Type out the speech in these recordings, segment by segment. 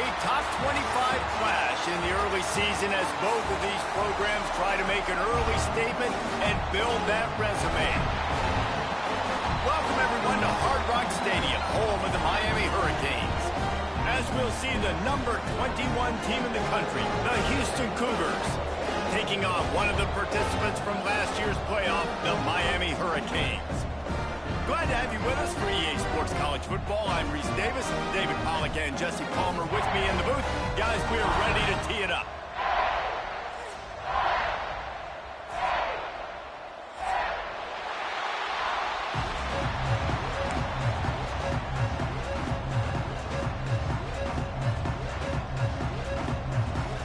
A top 25 clash in the early season as both of these programs try to make an early statement and build that resume. Welcome, everyone, to Hard Rock Stadium, home of the Miami Hurricanes. As we'll see the number 21 team in the country, the Houston Cougars, taking on one of the participants from last year's playoff, the Miami Hurricanes. Glad to have you with us for EA Sports College Football. I'm Reese Davis, David Pollack and Jesse Palmer with me in the booth. Guys, we are ready to tee it up.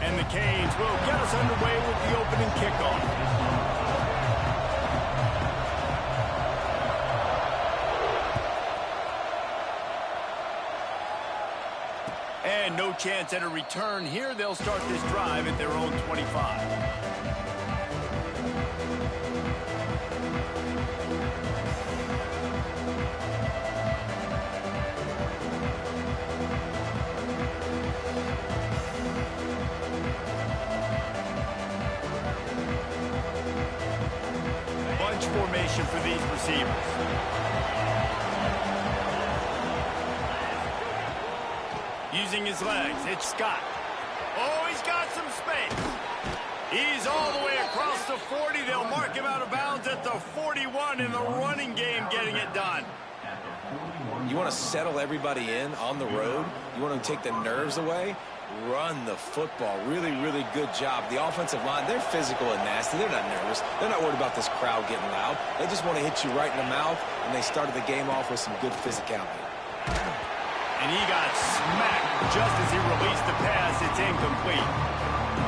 And the Canes will get us underway with the opening kickoff. And no chance at a return here. They'll start this drive at their own 25. Bunch formation for these receivers. Using his legs, it's Scott. Oh, he's got some space. He's all the way across the 40. They'll mark him out of bounds at the 41 in the running game, getting it done. You want to settle everybody in on the road? You want to take the nerves away? Run the football. Really, really good job. The offensive line, they're physical and nasty. They're not nervous. They're not worried about this crowd getting loud. They just want to hit you right in the mouth, and they started the game off with some good physicality. And he got smacked just as he released the pass. It's incomplete.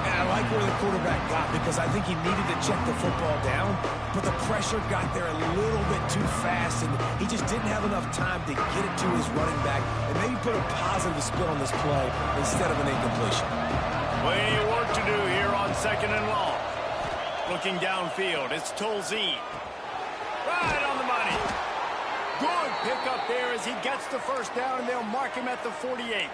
And I like where the quarterback got because I think he needed to check the football down, but the pressure got there a little bit too fast, and he just didn't have enough time to get it to his running back and maybe put a positive spin on this play instead of an incompletion. Plenty of work to do here on 2nd and long. Looking downfield, it's Tolzien. Right on the money. Good pickup there as he gets the first down, and they'll mark him at the 48.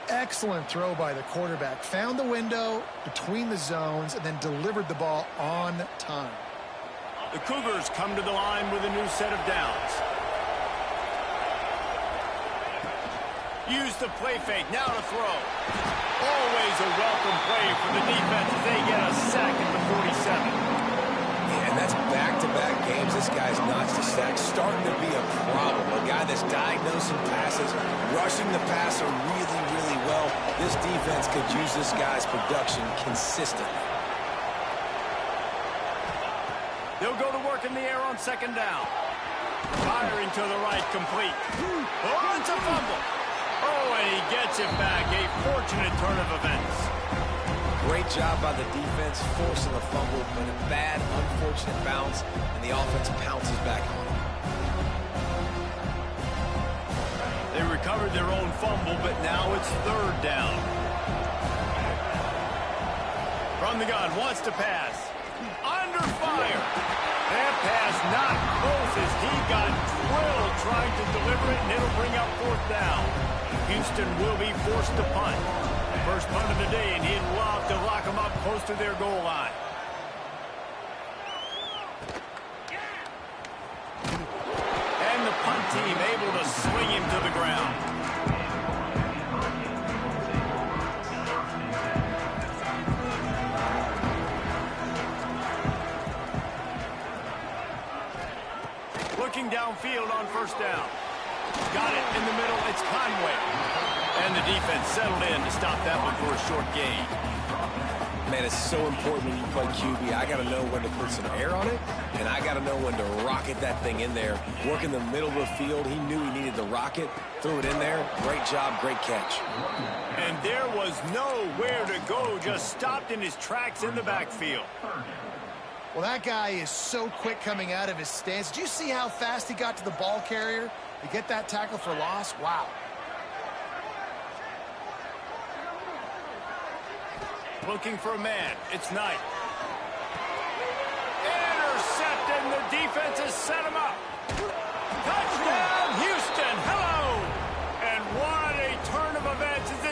Excellent throw by the quarterback. Found the window between the zones and then delivered the ball on time. The Cougars come to the line with a new set of downs. Use the play fake, now to throw. Always a welcome play for the defense as they get a sack at the 47. And that's back-to-back games. This guy's notched the sack, starting to be a problem. A guy that's diagnosing passes, rushing the passer really, really well. This defense could use this guy's production consistently. They'll go to work in the air on 2nd down. Firing to the right, complete. Oh, it's a fumble. Oh, and he gets it back. A fortunate turn of events. Great job by the defense, forcing the fumble, but a bad, unfortunate bounce, and the offense pounces back on it. They recovered their own fumble, but now it's 3rd down. From the gun, wants to pass. Under fire. That pass not close as he got drilled trying to deliver it, and it'll bring up 4th down. Houston will be forced to punt. First punt of the day, and he'd love to lock them up close to their goal line. And the punt team able to swing him to the ground. Looking downfield on 1st down. Got it in the middle. It's Conway. And the defense settled in to stop that one for a short gain. Man, it's so important when you play QB. I got to know when to put some air on it, and I got to know when to rocket that thing in there. Work in the middle of the field. He knew he needed to rocket. Threw it in there. Great job, great catch. And there was nowhere to go. Just stopped in his tracks in the backfield. Well, that guy is so quick coming out of his stance. Did you see how fast he got to the ball carrier to get that tackle for loss? Wow. Looking for a man. It's Knight. Intercepted, and the defense has set him up. Touchdown, Houston. Hello. And what a turn of events as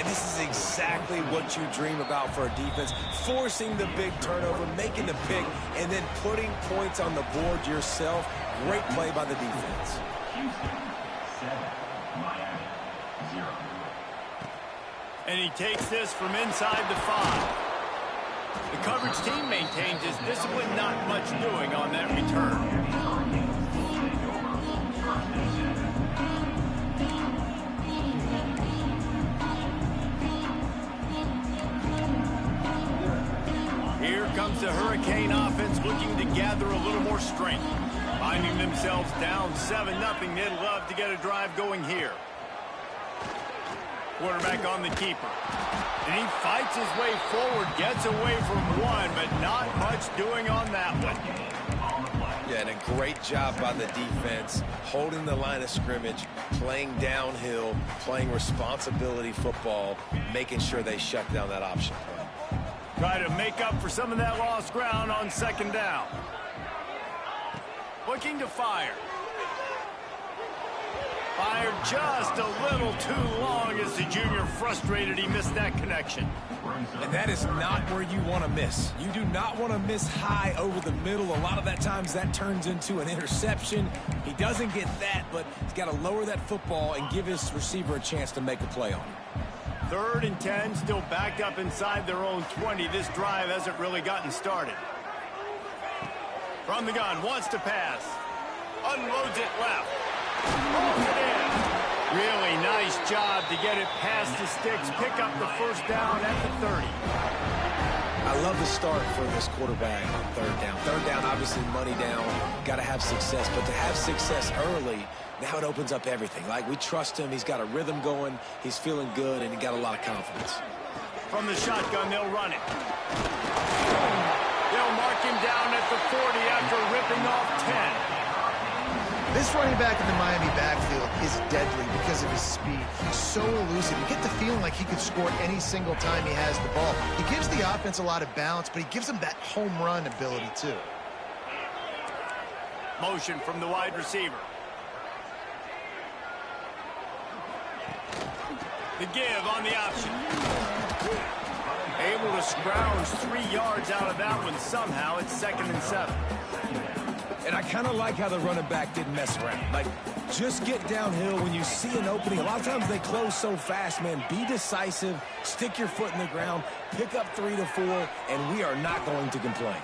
And this is exactly what you dream about for a defense, forcing the big turnover, making the pick, and then putting points on the board yourself. Great play by the defense. And he takes this from inside the 5. The coverage team maintains his discipline, not much doing on that return. Here comes the Hurricane offense looking to gather a little more strength. Finding themselves down 7-0, they'd love to get a drive going here. Quarterback on the keeper. And he fights his way forward, gets away from one, but not much doing on that one. Yeah, and a great job by the defense, holding the line of scrimmage, playing downhill, playing responsibility football, making sure they shut down that option play. Try to make up for some of that lost ground on second down. Looking to fire. Fired just a little too long as the junior frustrated he missed that connection. And that is not where you want to miss. You do not want to miss high over the middle. A lot of that times that turns into an interception. He doesn't get that, but he's got to lower that football and give his receiver a chance to make a play on it. 3rd and 10, still backed up inside their own 20. This drive hasn't really gotten started. From the gun, wants to pass. Unloads it left. Pulls it in. Really nice job to get it past the sticks. Pick up the first down at the 30. I love the start for this quarterback on 3rd down. 3rd down, obviously money down. Got to have success. But to have success early, now it opens up everything. Like, we trust him. He's got a rhythm going. He's feeling good, and he got a lot of confidence. From the shotgun, they'll run it. They'll mark him down at the 40 after ripping off 10. This running back in the Miami backfield is deadly because of his speed. He's so elusive. You get the feeling like he could score any single time he has the ball. He gives the offense a lot of balance, but he gives them that home run ability too. Motion from the wide receiver. The give on the option. Able to scrounge 3 yards out of that one somehow. It's 2nd and 7. And I kind of like how the running back didn't mess around. Like, just get downhill when you see an opening. A lot of times they close so fast, man. Be decisive, stick your foot in the ground, pick up 3 to 4, and we are not going to complain.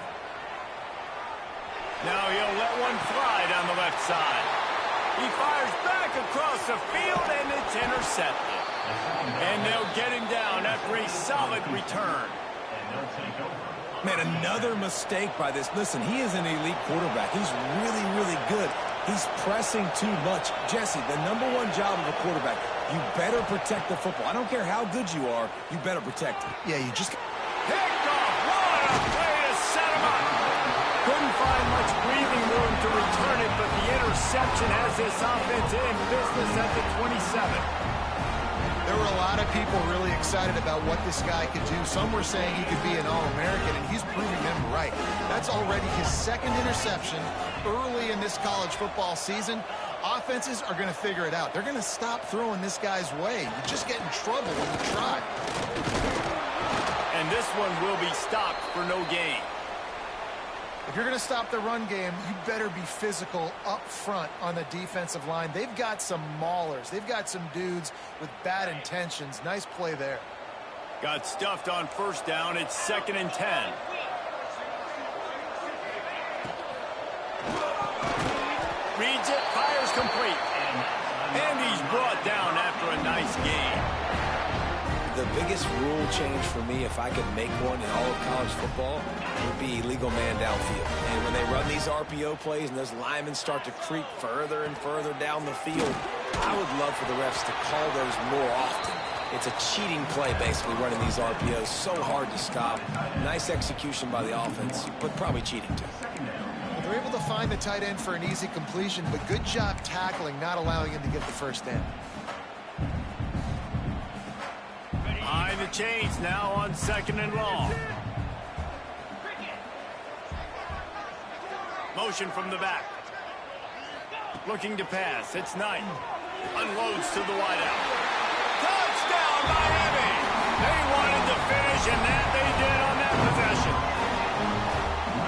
Now he'll let one fly down the left side. He fires back across the field, and it's intercepted. And they'll get him down after a solid return. Man, another mistake by this. Listen, he is an elite quarterback. He's really, really good. He's pressing too much. Jesse, the #1 job of a quarterback, you better protect the football. I don't care how good you are, you better protect it. Yeah, you just... Picked off. What a play to set him up. Couldn't find much breathing room to return it, but the interception has this offense in business at the 27. There were a lot of people really excited about what this guy could do. Some were saying he could be an All-American, and he's proving them right. That's already his 2nd interception early in this college football season. Offenses are going to figure it out. They're going to stop throwing this guy's way. You just get in trouble when you try. And this one will be stopped for no gain. If you're going to stop the run game, you better be physical up front on the defensive line. They've got some maulers. They've got some dudes with bad intentions. Nice play there. Got stuffed on 1st down. It's 2nd and 10. Reads it, fires complete. And he's brought down after a nice gain. The biggest rule change for me, if I could make one in all of college football, would be illegal man downfield. And when they run these RPO plays and those linemen start to creep further and further down the field, I would love for the refs to call those more often. It's a cheating play, basically, running these RPOs. So hard to stop. Nice execution by the offense, but probably cheating too. They're able to find the tight end for an easy completion, but good job tackling, not allowing him to get the first down. Behind the chains now on 2nd and long. Motion from the back. Looking to pass. It's Knight. Unloads to the wideout. Touchdown, Miami! finish, and that they did on that possession.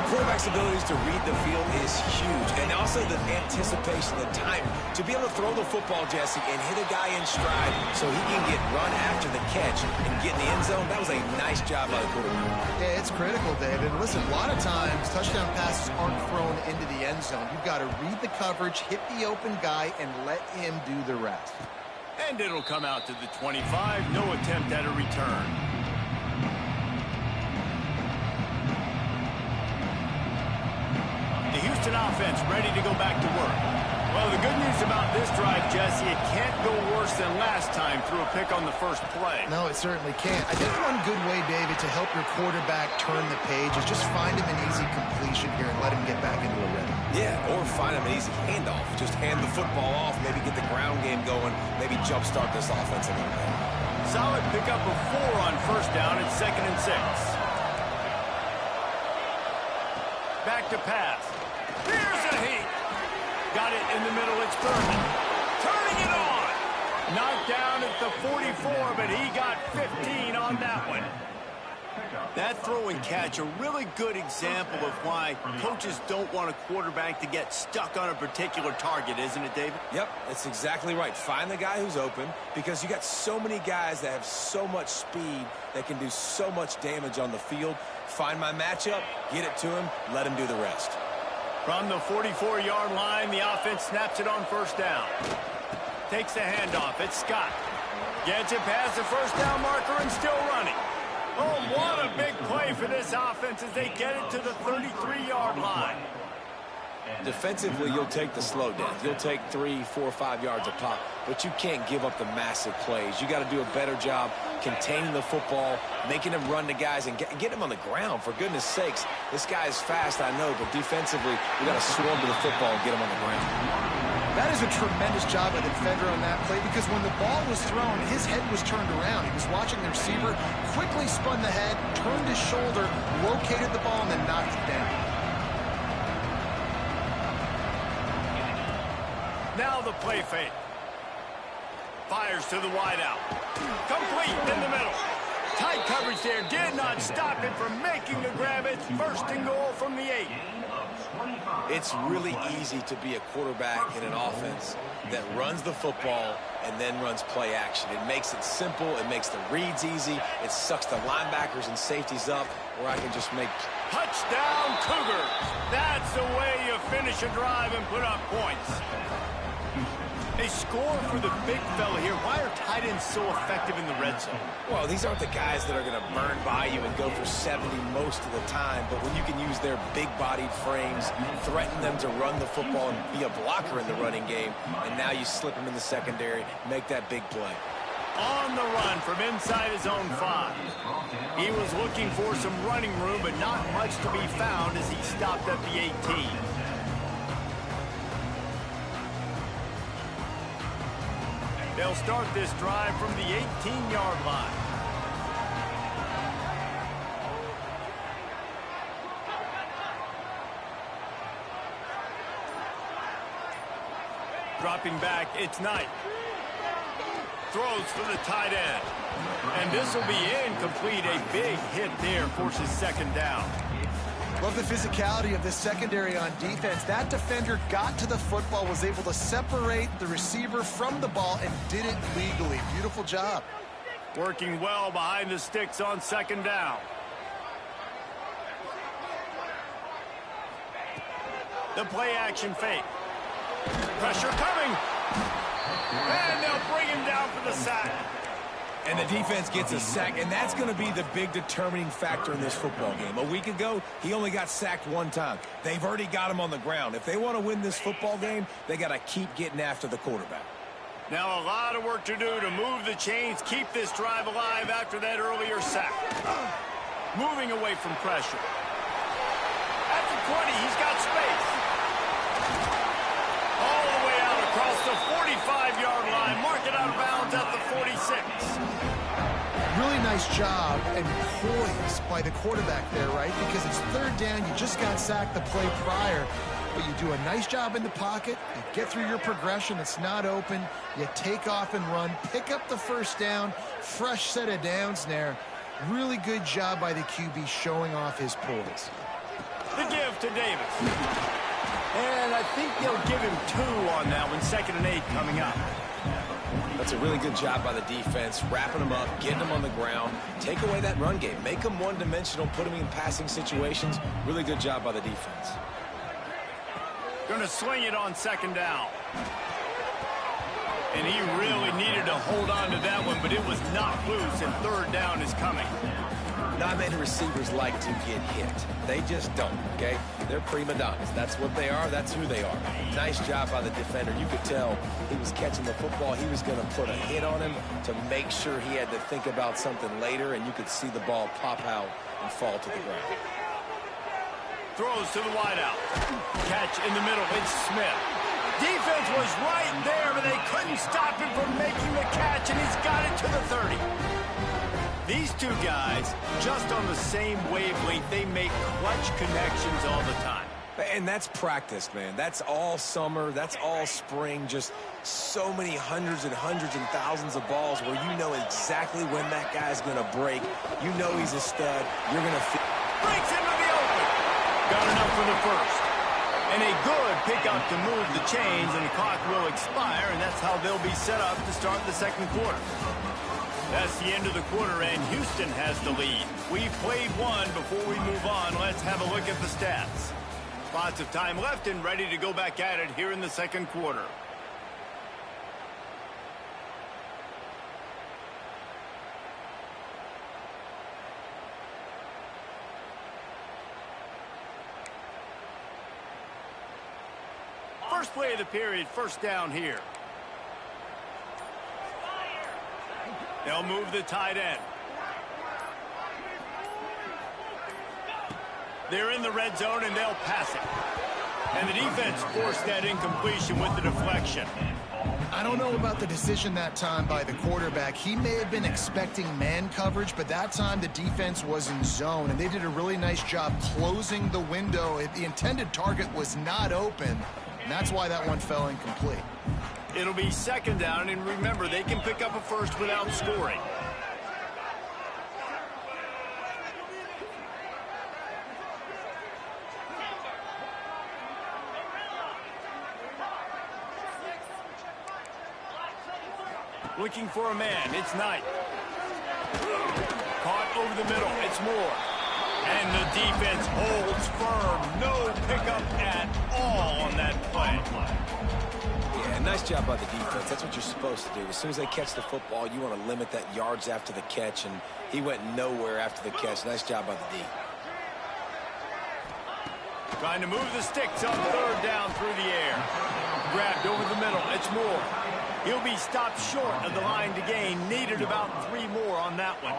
Quarterback's abilities to read the field is huge, and also the anticipation, the timing. To be able to throw the football, Jesse, and hit a guy in stride so he can get run after the catch and get in the end zone, that was a nice job by the quarterback. Yeah, it's critical, David. Listen, a lot of times touchdown passes aren't thrown into the end zone. You've got to read the coverage, hit the open guy, and let him do the rest. And it'll come out to the 25. No attempt at a return. The Houston offense ready to go back to work. Well, the good news about this drive, Jesse, it can't go worse than last time through a pick on the first play. No, it certainly can't. I think one good way, David, to help your quarterback turn the page is just find him an easy completion here and let him get back into a rhythm. Yeah, or find him an easy handoff. Just hand the football off, maybe get the ground game going, maybe jumpstart this offense a little bit. Solid pickup of 4 on first down at 2nd and 6. Back to pass. Here's a heat. Got it in the middle. It's Thurman. Turning it on. Knocked down at the 44, but he got 15 on that one. That throw and catch, a really good example of why coaches don't want a quarterback to get stuck on a particular target, isn't it, David? Yep, that's exactly right. Find the guy who's open, because you got so many guys that have so much speed that can do so much damage on the field. Find my matchup, get it to him, let him do the rest. From the 44-yard line, the offense snaps it on first down. Takes the handoff. It's Scott. Gets it past the first down marker and still running. Oh, what a big play for this offense as they get it to the 33-yard line. Defensively, you'll take the slow down. You'll take 3, 4, 5 yards a pop, but you can't give up the massive plays. You got to do a better job containing the football, making them run to guys, and get them on the ground. For goodness sakes, this guy is fast, I know, but defensively, we got to swarm to the football and get him on the ground. That is a tremendous job by the defender on that play, because when the ball was thrown, his head was turned around. He was watching the receiver, quickly spun the head, turned his shoulder, located the ball, and then knocked it down. Now the play fake. Fires to the wideout. Complete in the middle. Tight coverage there. Did not stop it from making the grab. It's 1st and goal from the 8. It's really easy to be a quarterback in an offense that runs the football and then runs play action. It makes it simple. It makes the reads easy. It sucks the linebackers and safeties up where I can just make... Touchdown, Cougars. That's the way you finish a drive and put up points. They score for the big fella here. Why are tight ends so effective in the red zone? Well, these aren't the guys that are going to burn by you and go for 70 most of the time, but when you can use their big-bodied frames, threaten them to run the football and be a blocker in the running game, and now you slip them in the secondary, make that big play. On the run from inside his own 5. He was looking for some running room, but not much to be found as he stopped at the 18. They'll start this drive from the 18-yard line. Dropping back, it's Knight. Throws for the tight end. And this will be incomplete. A big hit there forces 2nd down. Love the physicality of this secondary on defense. That defender got to the football, was able to separate the receiver from the ball, and did it legally. Beautiful job. Working well behind the sticks on 2nd down. The play action fake. Pressure coming. And they'll bring him down for the sack. And the defense gets a sack, and that's going to be the big determining factor in this football game. A week ago, he only got sacked 1 time. They've already got him on the ground. If they want to win this football game, they got to keep getting after the quarterback. Now a lot of work to do to move the chains, keep this drive alive after that earlier sack. Moving away from pressure. At the 20, he's got space. All the way out across the 45-yard line. Mark it out of bounds at the 46. Really nice job and poise by the quarterback there, right? Because it's 3rd down. You just got sacked the play prior. But you do a nice job in the pocket. You get through your progression. It's not open. You take off and run. Pick up the 1st down. Fresh set of downs there. Really good job by the QB showing off his poise. The give to Davis. And I think they'll give him 2 on that one. 2nd and 8 coming up. That's a really good job by the defense, wrapping them up, getting them on the ground. Take away that run game. Make them one-dimensional, put them in passing situations. Really good job by the defense. Going to swing it on 2nd down. And he really needed to hold on to that one, but it was knocked loose, and 3rd down is coming. Not many receivers like to get hit. They just don't, okay? They're prima donnas. That's what they are. That's who they are. Nice job by the defender. You could tell he was catching the football. He was going to put a hit on him to make sure he had to think about something later, and you could see the ball pop out and fall to the ground. Throws to the wideout. Catch in the middle. It's Smith. Defense was right there, but they couldn't stop him from making the catch, and he's got it to the 30. These two guys, just on the same wavelength, they make clutch connections all the time. And that's practice, man. That's all summer. That's all spring. Just so many hundreds and thousands of balls where you know exactly when that guy's going to break. You know he's a stud. You're going to feel. Breaks into the open. Got enough for the first. And a good pickup to move the chains, and the clock will expire, and that's how they'll be set up to start the 2nd quarter. That's the end of the quarter, and Houston has the lead. We've played one. Before we move on, let's have a look at the stats. Lots of time left and ready to go back at it here in the 2nd quarter. First play of the period, 1st down here. They'll move the tight end. They're in the red zone, and they'll pass it. And the defense forced that incompletion with the deflection. I don't know about the decision that time by the quarterback. He may have been expecting man coverage, but that time the defense was in zone, and they did a really nice job closing the window. The intended target was not open, and that's why that one fell incomplete. It'll be 2nd down, and remember, they can pick up a first without scoring. Looking for a man. It's Knight. Caught over the middle. It's Moore. And the defense holds firm. No pickup at all on that play. Yeah, nice job by the defense. That's what you're supposed to do. As soon as they catch the football, you want to limit that yards after the catch, and he went nowhere after the catch. Nice job by the D. Trying to move the sticks on 3rd down through the air. Grabbed over the middle. It's Moore. He'll be stopped short of the line to gain. Needed about 3 more on that one.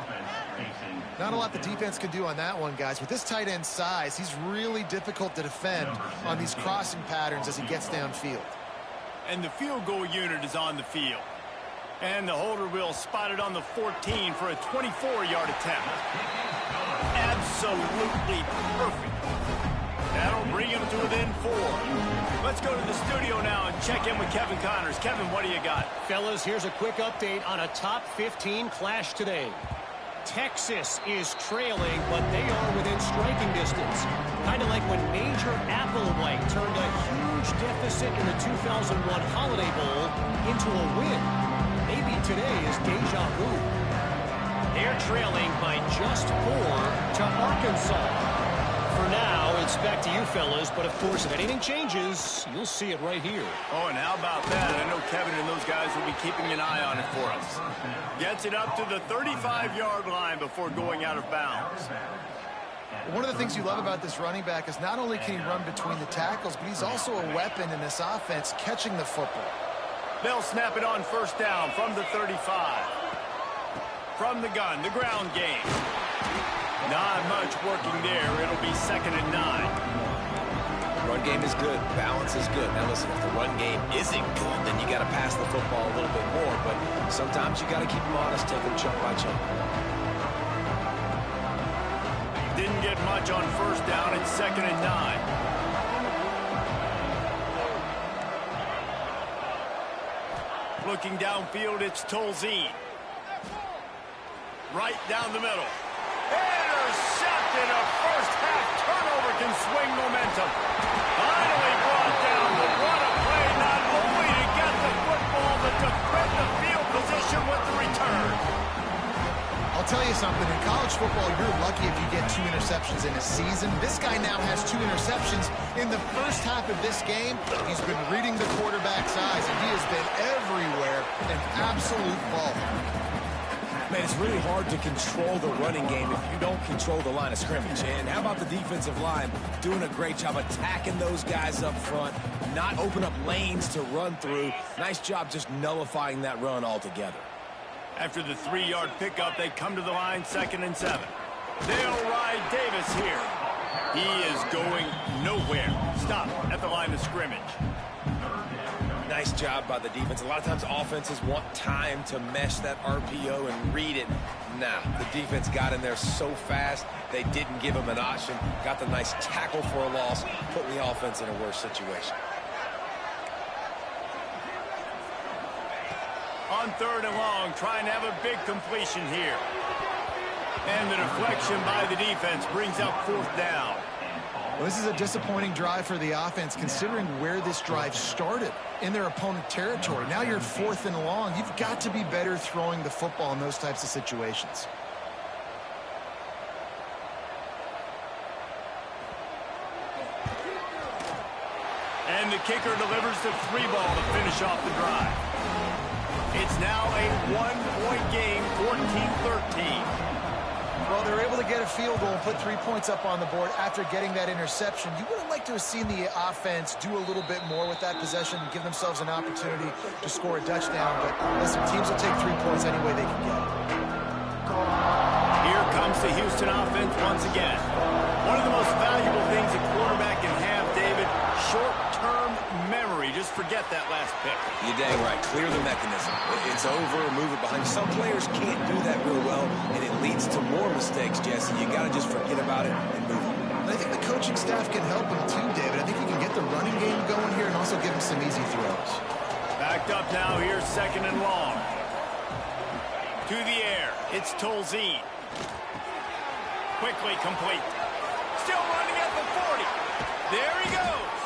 Not a lot the defense could do on that one, guys. With this tight end size, he's really difficult to defend on these crossing patterns as he gets downfield. And the field goal unit is on the field. And the holder will spot it on the 14 for a 24-yard attempt. Absolutely perfect. That'll bring him to within 4. Let's go to the studio now and check in with Kevin Connors. Kevin, what do you got? Fellas, here's a quick update on a top 15 clash today. Texas is trailing, but they are within striking distance. Kind of like when Major Applewhite turned a huge deficit in the 2001 Holiday Bowl into a win. Maybe today is deja vu. They're trailing by just 4 to Arkansas. For now, it's back to you, fellas. But, of course, if anything changes, you'll see it right here. Oh, and how about that? I know Kevin and those guys will be keeping an eye on it for us. Gets it up to the 35-yard line before going out of bounds. One of the things you love about this running back is not only can he run between the tackles, but he's also a weapon in this offense catching the football. They'll snap it on 1st down from the 35. From the gun, the ground game. Not much working there. It'll be 2nd and 9. Run game is good. Balance is good. Now, listen, if the run game isn't good, then you got to pass the football a little bit more. But sometimes you got to keep them honest, take them chunk by chunk. Didn't get much on 1st down. It's 2nd and 9. Looking downfield, it's Tolzien. Right down the middle. Intercepted. A first-half turnover can swing momentum. Finally brought down, but what a play, not only to get the football, but to prep the field position with the return. I'll tell you something, in college football, you're lucky if you get 2 interceptions in a season. This guy now has 2 interceptions in the first half of this game. He's been reading the quarterback's eyes, and he has been everywhere, an absolute baller. Man, it's really hard to control the running game if you don't control the line of scrimmage. And how about the defensive line doing a great job attacking those guys up front, not open up lanes to run through. Nice job just nullifying that run altogether. After the 3-yard pickup, they come to the line, 2nd and 7. They'll ride Davis here. He is going nowhere. Stop at the line of scrimmage. Nice job by the defense. A lot of times offenses want time to mesh that RPO and read it. Nah, the defense got in there so fast, they didn't give him an option. Got the nice tackle for a loss, putting the offense in a worse situation. On 3rd and long, trying to have a big completion here. And the deflection by the defense brings up 4th down. Well, this is a disappointing drive for the offense, considering where this drive started, in their opponent territory. Now you're 4th and long. You've got to be better throwing the football in those types of situations. And the kicker delivers the 3 ball to finish off the drive. It's now a 1-point game, 14-13. Well, they were able to get a field goal and put 3 points up on the board after getting that interception. You would have liked to have seen the offense do a little bit more with that possession and give themselves an opportunity to score a touchdown. But listen, teams will take 3 points any way they can get it. Here comes the Houston offense once again. One of the most valuable things a quarterback can have, David, short-term memory. Just forget that last pick. You're dang right. Clear the mechanism. It's over, move it behind. Some players can't do that real well, and it leads to more mistakes, Jesse. You got to just forget about it and move on. I think the coaching staff can help him too, David. I think you can get the running game going here and also give him some easy throws. Backed up now here, 2nd and long. To the air, it's Tolzien. Quickly complete. Still running at the 40. There he goes.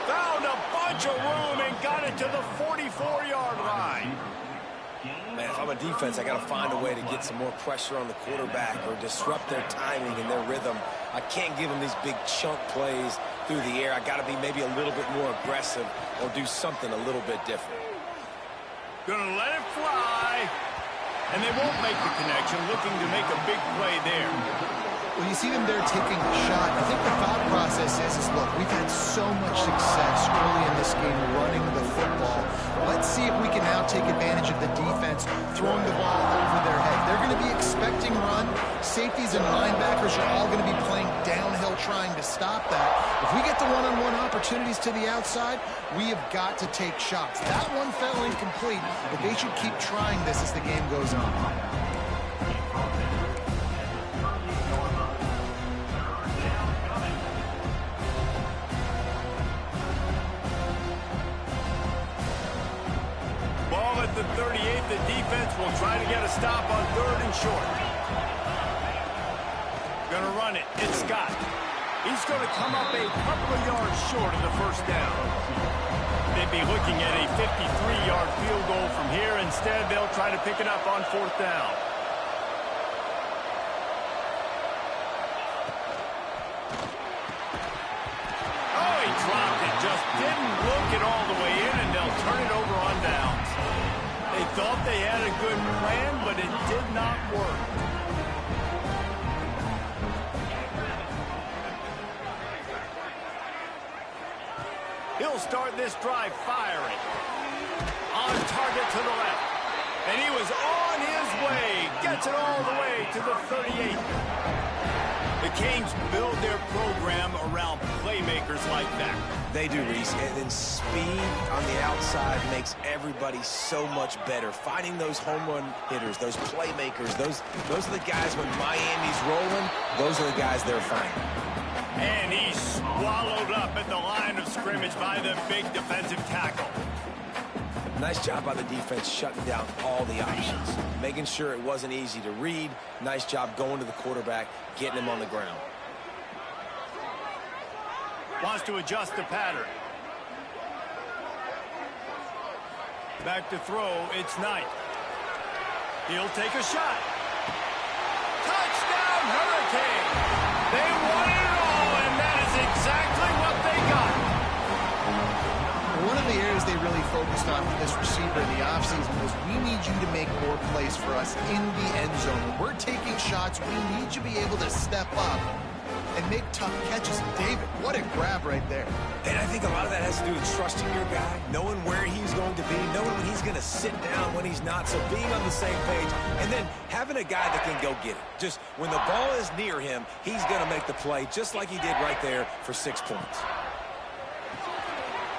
Found a bunch of room and got it to the 44-yard line. Man, if I'm a defense, I got to find a way to get some more pressure on the quarterback or disrupt their timing and their rhythm. I can't give them these big chunk plays through the air. I got to be maybe a little bit more aggressive or do something a little bit different. Gonna let it fly. And they won't make the connection, looking to make a big play there. Well, you see them there taking a shot. I think the thought process is look, we've had so much success early in this game running the football. Let's see if we can now take advantage of the defense throwing the ball over their head. They're going to be expecting run. Safeties and linebackers are all going to be playing downhill trying to stop that. If we get the one-on-one opportunities to the outside, we have got to take shots. That one fell incomplete, but they should keep trying this as the game goes on. At the 38, the defense will try to get a stop on 3rd and short. Gonna run it. It's Scott. He's gonna come up a couple of yards short of the 1st down. They'd be looking at a 53-yard field goal from here. Instead, they'll try to pick it up on 4th down. Oh, he dropped it. Just didn't look it all the way in, and they'll turn it over on downs. They thought they had a good plan, but it did not work. He'll start this drive firing. On target to the left. And he was on his way. Gets it all the way to the 38. The Canes build their program around playmakers like that. They do, Reese, and then speed on the outside makes everybody so much better. Finding those home run hitters, those playmakers, those are the guys when Miami's rolling, those are the guys they're finding. And he's swallowed up at the line of scrimmage by the big defensive tackle. Nice job by the defense shutting down all the options, making sure it wasn't easy to read. Nice job going to the quarterback, getting him on the ground. Wants to adjust the pattern. Back to throw, it's Knight. He'll take a shot. Touchdown, Hurricane! They won it all, and that is exactly what they got. One of the areas they really focused on with this receiver in the offseason was we need you to make more plays for us in the end zone. When we're taking shots, we need you to be able to step up and make tough catches. David, what a grab right there. And I think a lot of that has to do with trusting your guy, knowing where he's going to be, knowing when he's going to sit down, when he's not, so being on the same page, and then having a guy that can go get it. Just when the ball is near him, he's going to make the play, just like he did right there for 6 points.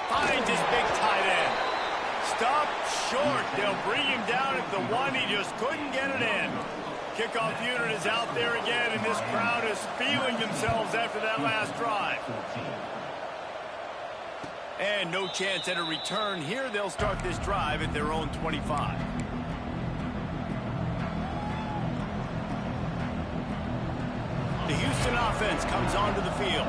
Finds his big tight end. Stop short. They'll bring him down at the one. He just couldn't get it in. Kickoff unit is out there again, and this crowd is feeling themselves after that last drive. And no chance at a return here. They'll start this drive at their own 25. The Houston offense comes onto the field.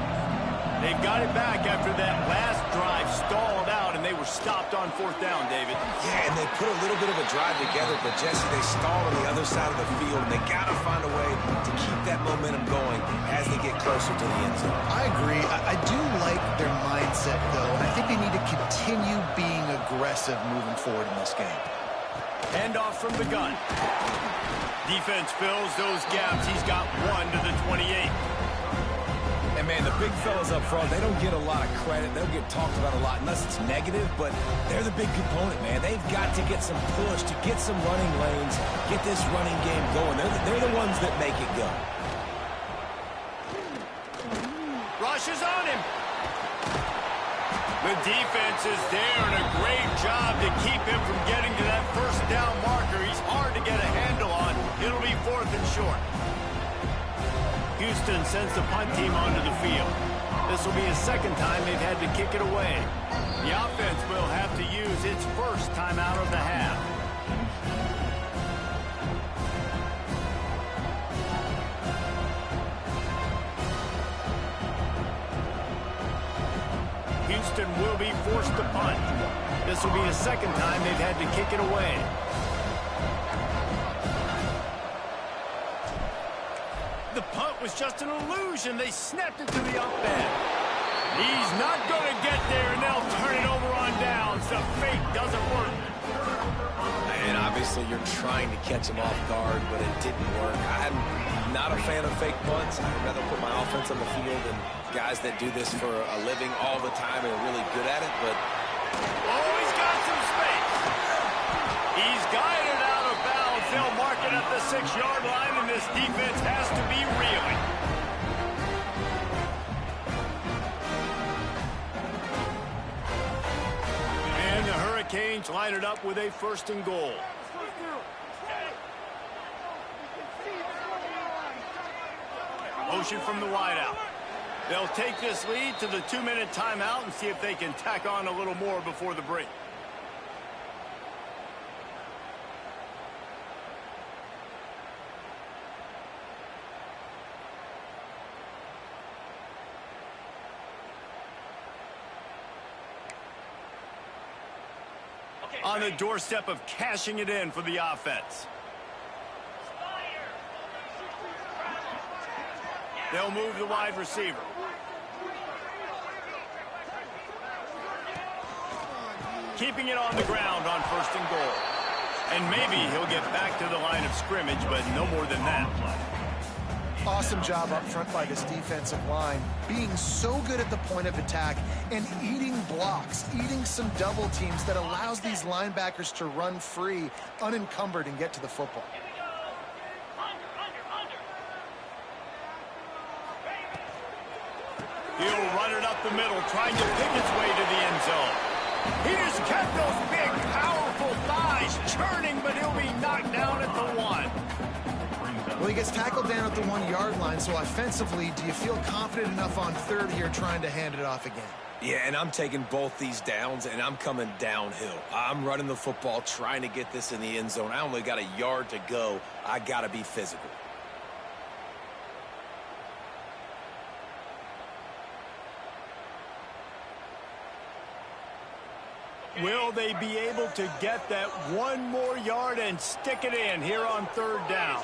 They've got it back after that last drive stalled out, and they were stopped on 4th down, David. Yeah, and they put a little bit of a drive together, but, Jesse, they stalled on the other side of the field, and they got to find a way to keep that momentum going as they get closer to the end zone. I agree. I do like their mindset, though, and I think they need to continue being aggressive moving forward in this game. Handoff from the gun. Defense fills those gaps. He's got 1 to the 28. And, man, the big fellas up front, they don't get a lot of credit. They'll get talked about a lot unless it's negative, but they're the big component, man. They've got to get some push, to get some running lanes, get this running game going. They're the ones that make it go. Rush is on him. The defense is there, and a great job to keep him from getting to that 1st down marker. He's hard to get a handle on. It'll be 4th and short. Houston sends the punt team onto the field. This will be a 2nd time they've had to kick it away. The offense will have to use its 1st timeout of the half. Houston will be forced to punt. This will be a 2nd time they've had to kick it away. The punt was just an illusion. They snapped it to the up end. He's not going to get there, and they'll turn it over on downs. The fake doesn't work. And obviously you're trying to catch him off guard, but it didn't work. I'm not a fan of fake punts. I'd rather put my offense on the field and guys that do this for a living all the time are really good at it. But oh, he's got some space. He's guided out of bounds. They'll mark it at the 6-yard line, and this defense has to be reeling. And the Hurricanes line it up with a 1st and goal. Motion from the wideout. They'll take this lead to the 2-minute timeout and see if they can tack on a little more before the break. On the doorstep of cashing it in for the offense. They'll move the wide receiver. Keeping it on the ground on 1st and goal. And maybe he'll get back to the line of scrimmage, but no more than that. Awesome job up front by this defensive line, being so good at the point of attack and eating blocks, eating some double teams that allows these linebackers to run free, unencumbered, and get to the football. He'll run it up the middle, trying to pick its way to the end zone. He just kept those big, powerful thighs churning, but he'll be knocked down at the 1. Well, he gets gets tackled down at the 1-yard line, so offensively, do you feel confident enough on third here trying to hand it off again? Yeah, and I'm taking both these downs, and I'm coming downhill. I'm running the football, trying to get this in the end zone. I only got a yard to go. I got to be physical. Will they be able to get that one more yard and stick it in here on third down?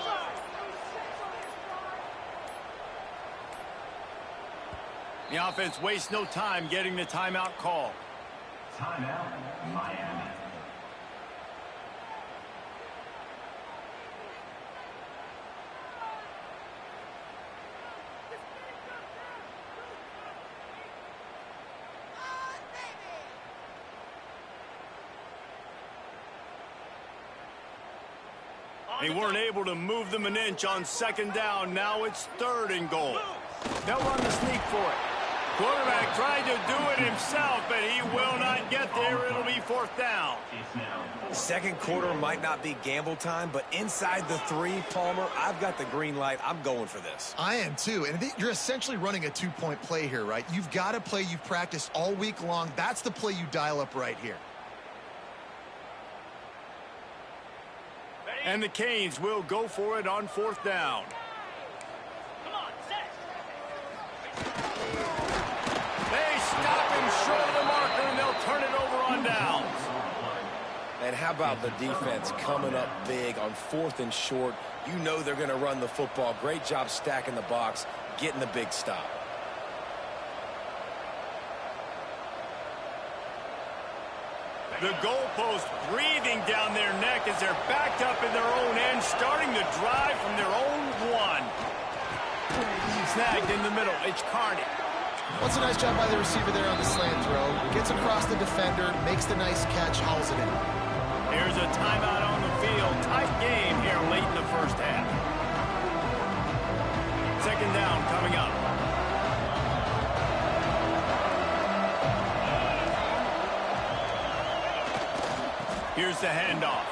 The offense wastes no time getting the timeout call. Timeout, Miami. They weren't able to move them an inch on second down. Now it's third and goal. They'll run the sneak for it. Quarterback tried to do it himself, but he will not get there. It'll be fourth down. Second quarter might not be gamble time, but inside the 3, Palmer, I've got the green light. I'm going for this. I am too, and you're essentially running a 2-point play here, right? You've got a play you've practiced all week long. That's the play you dial up right here. And the Canes will go for it on fourth down. They stop him short of the marker, and they'll turn it over on downs. And how about the defense coming up big on fourth and short? You know they're going to run the football. Great job stacking the box, getting the big stop. The goalpost breathing down their neck as they're backed up in their own end, starting to drive from their own 1. Snagged in the middle. It's Carney. What's a nice job by the receiver there on the slant throw. Gets across the defender, makes the nice catch, hauls it in. Here's a timeout on the field. Tight game here late in the first half. Second down coming up. Here's the handoff.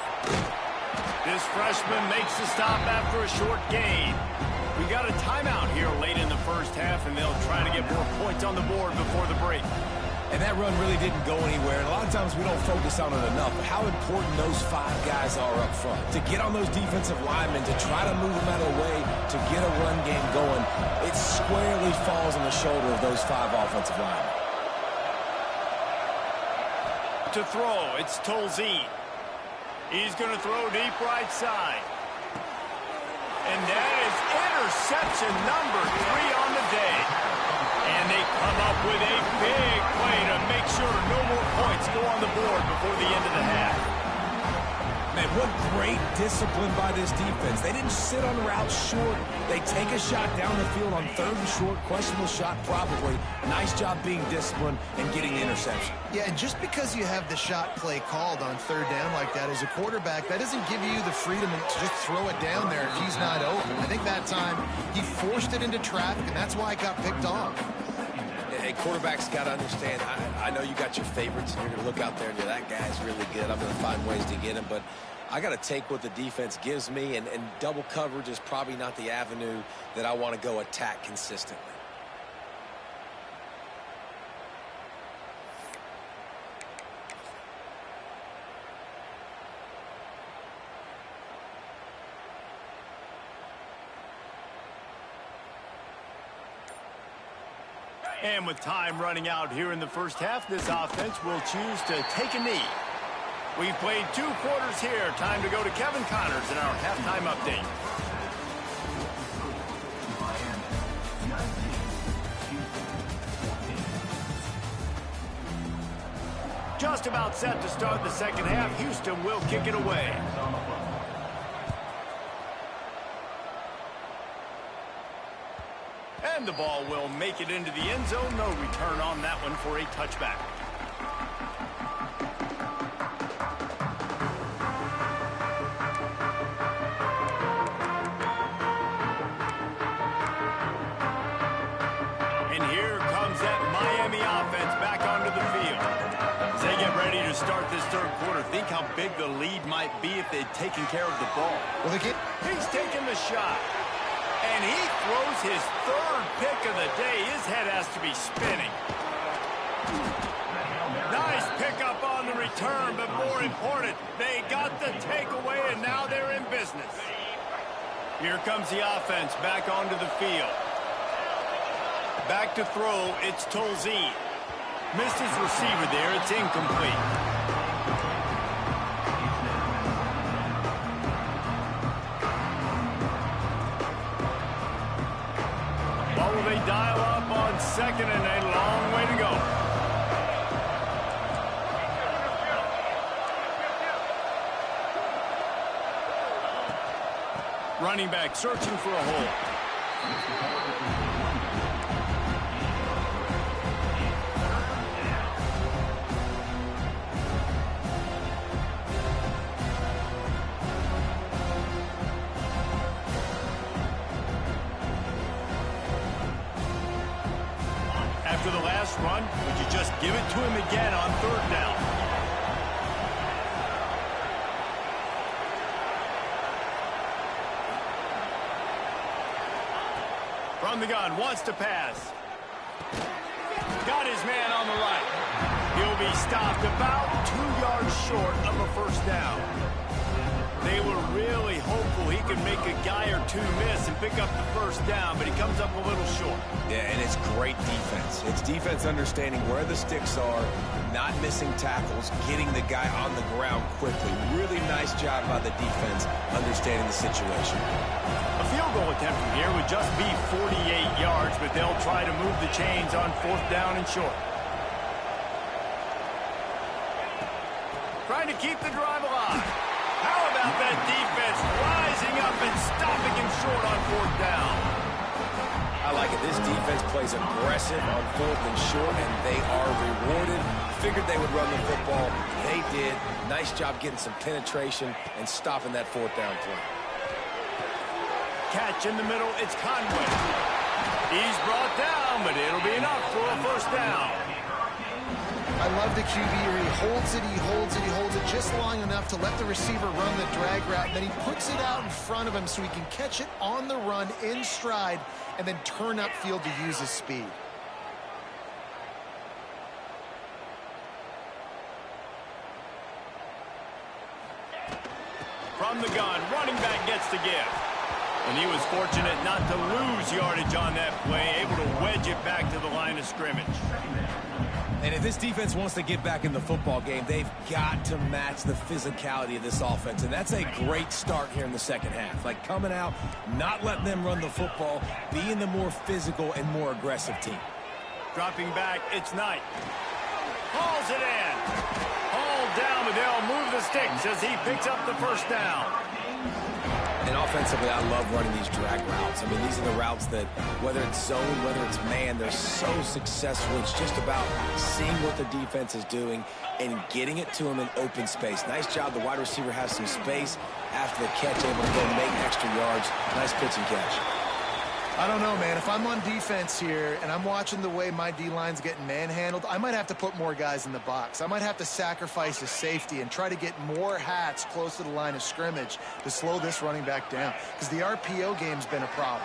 This freshman makes the stop after a short gain. We got a timeout here late in the first half, and they'll try to get more points on the board before the break. And that run really didn't go anywhere. And a lot of times we don't focus on it enough. But how important those 5 guys are up front. To get on those defensive linemen, to try to move them out of the way, to get a run game going, it squarely falls on the shoulder of those 5 offensive linemen. To throw, it's Tolzien. He's going to throw deep right side. And that is interception number 3 on the day. And they come up with a big play to make sure no more points go on the board before the end of the half. Man, what great discipline by this defense. They didn't sit on routes short. They take a shot down the field on third and short. Questionable shot probably. Nice job being disciplined and getting the interception. Yeah, and just because you have the shot play called on third down like that as a quarterback, that doesn't give you the freedom to just throw it down there if he's not open. I think that time he forced it into traffic, and that's why it got picked off. Hey, quarterbacks got to understand, I know you got your favorites, and you're going to look out there and you're, that guy's really good. I'm going to find ways to get him, but I got to take what the defense gives me, and double coverage is probably not the avenue that I want to go attack consistently. And with time running out here in the first half, this offense will choose to take a knee. We've played 2 quarters here. Time to go to Kevin Connors in our halftime update. Just about set to start the second half. Houston will kick it away. And the ball will make it into the end zone. No return on that one for a touchback. And here comes that Miami offense back onto the field. As they get ready to start this third quarter, think how big the lead might be if they'd taken care of the ball. Well, He's taking the shot. And he throws his third pick of the day. His head has to be spinning. Nice pickup on the return, but more important, they got the takeaway, and now they're in business. Here comes the offense back onto the field. Back to throw, it's Tolzien. Missed his receiver there, it's incomplete. What will they dial up on second, and a long way to go. Running back searching for a hole. After the last run, would you just give it to him again on third down? From the gun, wants to pass. Got his man on the right. He'll be stopped about 2 yards short of a first down. They were really hopeful he could make a guy or two miss and pick up the first down, but he comes up a little short. Yeah, and it's great defense. It's defense understanding where the sticks are, not missing tackles, getting the guy on the ground quickly. Really nice job by the defense understanding the situation. A field goal attempt from here would just be 48 yards, but they'll try to move the chains on fourth down and short. Trying to keep the drive alive. How about that defense rising up and stopping him short on fourth down? I like it. This defense plays aggressive on fourth and short, and they are rewarded. Figured they would run the football. They did. Nice job getting some penetration and stopping that fourth down play. Catch in the middle, it's Conway. He's brought down, but it'll be enough for a first down. I love the QB where he holds it, he holds it, he holds it just long enough to let the receiver run the drag route, and then he puts it out in front of him so he can catch it on the run in stride and then turn upfield to use his speed. From the gun, running back gets the give. And he was fortunate not to lose yardage on that play, able to wedge it back to the line of scrimmage. And if this defense wants to get back in the football game, they've got to match the physicality of this offense. And that's a great start here in the second half. Like coming out, not letting them run the football, being the more physical and more aggressive team. Dropping back, it's Knight. Hauls it in. Hauled down, but they'll move the sticks as he picks up the first down. And offensively, I love running these drag routes. I mean, these are the routes that, whether it's zone, whether it's man, they're so successful. It's just about seeing what the defense is doing and getting it to them in open space. Nice job. The wide receiver has some space after the catch, able to go make extra yards. Nice pitch and catch. I don't know, man. If I'm on defense here and I'm watching the way my D-line's getting manhandled, I might have to put more guys in the box. I might have to sacrifice a safety and try to get more hats close to the line of scrimmage to slow this running back down, because the RPO game's been a problem.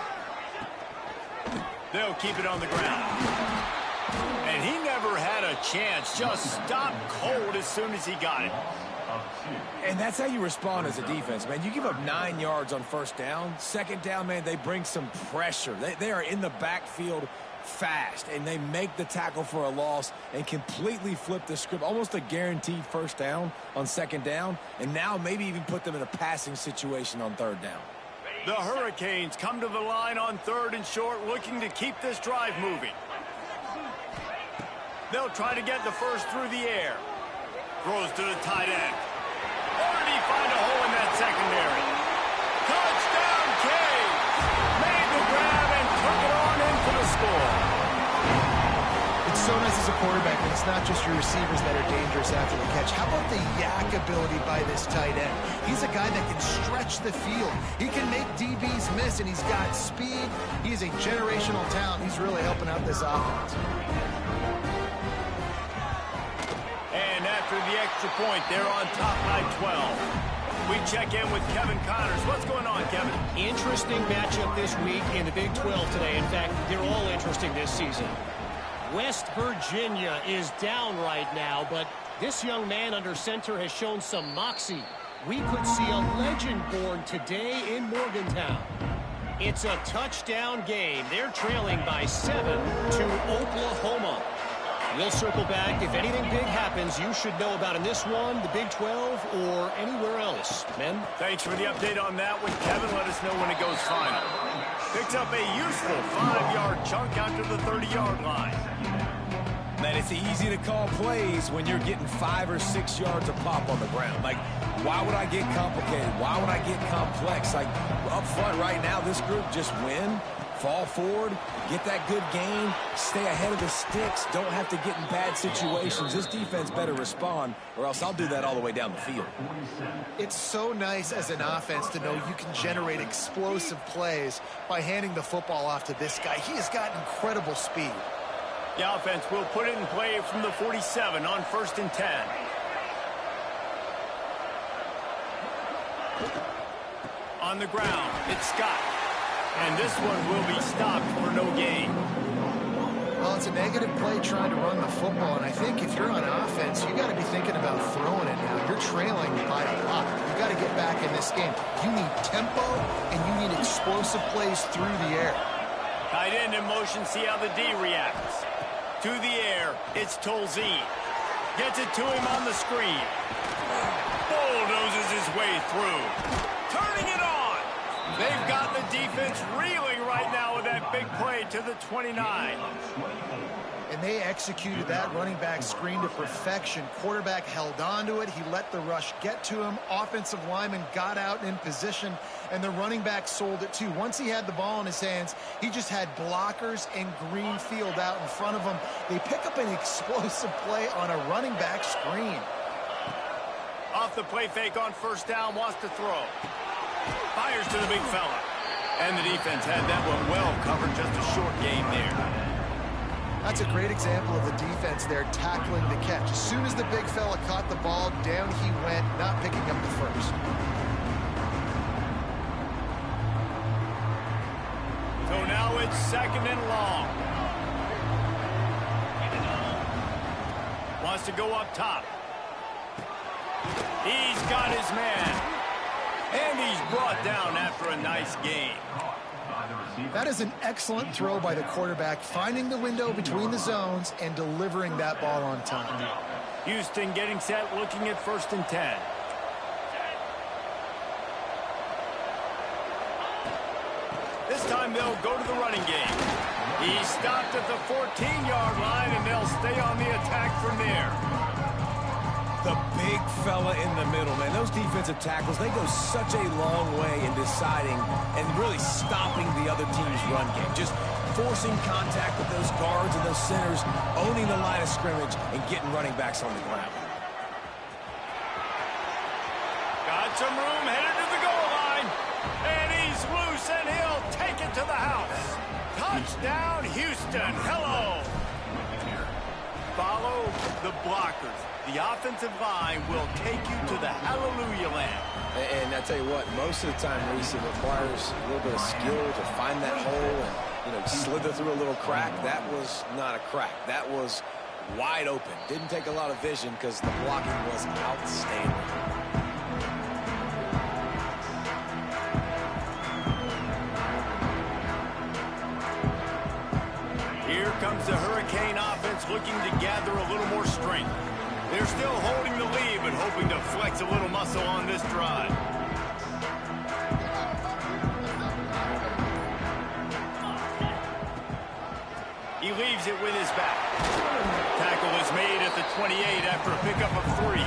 They'll keep it on the ground. And he never had a chance. Just stopped cold as soon as he got it. And that's how you respond as a defense, man. You give up 9 yards on first down. Second down, man, they bring some pressure. They are in the backfield fast, and they make the tackle for a loss and completely flip the script. Almost a guaranteed first down on second down, and now maybe even put them in a passing situation on third down. The Hurricanes come to the line on third and short, looking to keep this drive moving. They'll try to get the first through the air. Throws to the tight end. Or did he find a hole in that secondary? Touchdown, Canes! Made the grab and took it on in for the score. It's so nice as a quarterback when it's not just your receivers that are dangerous after the catch. How about the yak ability by this tight end? He's a guy that can stretch the field. He can make DBs miss, and he's got speed. He is a generational talent. He's really helping out this offense. And after the extra point, they're on top by 12. We check in with Kevin Connors. What's going on, Kevin? Interesting matchup this week in the Big 12 today. In fact, they're all interesting this season. West Virginia is down right now, but this young man under center has shown some moxie. We could see a legend born today in Morgantown. It's a touchdown game. They're trailing by 7 to Oklahoma. We'll circle back. If anything big happens, you should know about in this one, the Big 12, or anywhere else. Men? Thanks for the update on that one, Kevin. Let us know when it goes final. Picks up a useful 5-yard chunk out to the 30-yard line. Man, it's easy to call plays when you're getting 5 or 6 yards of pop on the ground. Like, why would I get complicated? Why would I get complex? Like, up front right now, this group just win, fall forward, get that good gain, stay ahead of the sticks, don't have to get in bad situations. This defense better respond, or else I'll do that all the way down the field. It's so nice as an offense to know you can generate explosive plays by handing the football off to this guy. He has got incredible speed. The offense will put it in play from the 47 on 1st and 10. On the ground, it's Scott. And this one will be stopped for no gain. Well, it's a negative play trying to run the football, and I think if you're on offense, you got to be thinking about throwing it now. You're trailing by a lot. You got to get back in this game. You need tempo, and you need explosive plays through the air. Tight end in motion, see how the D reacts. To the air, it's Tolzien. Gets it to him on the screen. Bulldozes his way through. Turning it on. They've got the defense reeling right now with that big play to the 29. And they executed that running back screen to perfection. Quarterback held on to it. He let the rush get to him. Offensive lineman got out in position, and the running back sold it too. Once he had the ball in his hands, he just had blockers and green field out in front of him. They pick up an explosive play on a running back screen. Off the play fake on 1st down, wants to throw. Fires to the big fella. And the defense had that one well covered, just a short game there. That's a great example of the defense there tackling the catch. As soon as the big fella caught the ball, down he went, not picking up the first. So now it's 2nd and long. Wants to go up top. He's got his man. And he's brought down after a nice gain. That is an excellent throw by the quarterback, finding the window between the zones and delivering that ball on time. Houston getting set, looking at 1st and 10. This time they'll go to the running game. He stopped at the 14-yard line, and they'll stay on the attack from there. The big fella in the middle, man. Those defensive tackles, they go such a long way in deciding and really stopping the other team's run game. Just forcing contact with those guards and those centers, owning the line of scrimmage, and getting running backs on the ground. Got some room, headed to the goal line. And he's loose, and he'll take it to the house. Touchdown, Houston. Hello. Follow the blockers. The offensive line will take you to the hallelujah land. And I tell you what, most of the time, Reese, it requires a little bit of skill to find that hole and, slither through a little crack. That was not a crack. That was wide open. Didn't take a lot of vision because the blocking was outstanding. Here comes the Hurricane offense looking to gather a little more strength. They're still holding the lead, but hoping to flex a little muscle on this drive. He leaves it with his back. Tackle is made at the 28 after a pickup of 3.